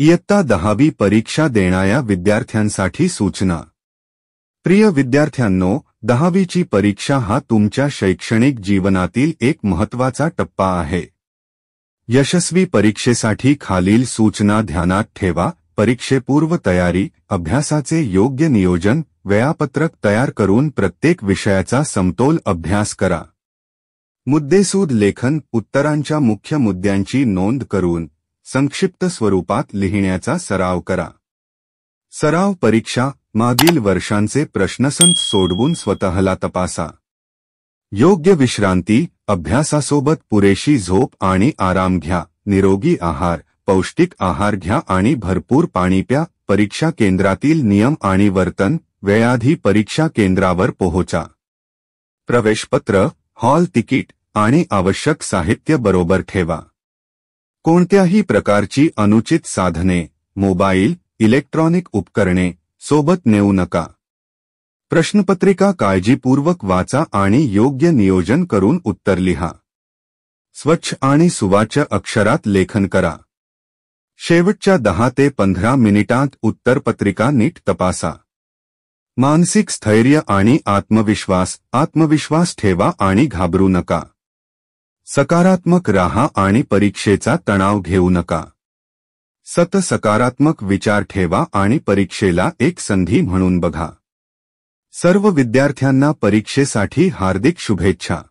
इयत्ता 10वी परीक्षा देणाऱ्या विद्यार्थ्यांसाठी सूचना। प्रिय विद्यार्थ्यांनो, 10वीची परीक्षा हा तुमच्या शैक्षणिक जीवनातील एक महत्त्वाचा टप्पा आहे। यशस्वी परीक्षेसाठी खालील सूचना ध्यानात ठेवा। परीक्षेपूर्व तयारी, अभ्यासाचे योग्य नियोजन, वेळापत्रक तयार करून प्रत्येक विषयाचा समतोल अभ्यास करा। मुद्देसूद लेखन, उत्तरांच्या मुख्य मुद्द्यांची नोंद करून संक्षिप्त स्वरूपात लिहिण्याचा सराव करा। सराव परीक्षा, मागील वर्षांचे प्रश्नसंच सोडवून स्वतःला तपासा। योग्य विश्रांती, अभ्यासासोबत पुरेशी झोप आणि आराम घ्या। निरोगी आहार, पौष्टिक आहार घ्या आणि भरपूर पाणी प्या। परीक्षा केंद्रातील नियम आणि वर्तन, वेळाआधी परीक्षा केंद्रावर पोहोचा। प्रवेशपत्र, हॉल तिकीट आणि आवश्यक साहित्य बरोबर ठेवा। कोणत्याही प्रकारची अनुचित साधने, मोबाईल, इलेक्ट्रॉनिक उपकरणे सोबत नेऊ नका। प्रश्नपत्रिका काळजीपूर्वक वाचा आणि योग्य नियोजन करून उत्तर लिहा। स्वच्छ आणि सुवाच्य अक्षरात लेखन करा। शेवटच्या 10 ते 15 मिनिटांत उत्तरपत्रिका नीट तपासा। मानसिक स्थैर्य आणि आत्मविश्वास ठेवा आणि घाबरू नका। सकारात्मक राहा आणि परीक्षेचा तणाव घेऊ नका। सकारात्मक विचार ठेवा आणि परीक्षेला एक संधी म्हणून बघा। सर्व विद्यार्थ्यांना परीक्षेसाठी हार्दिक शुभेच्छा।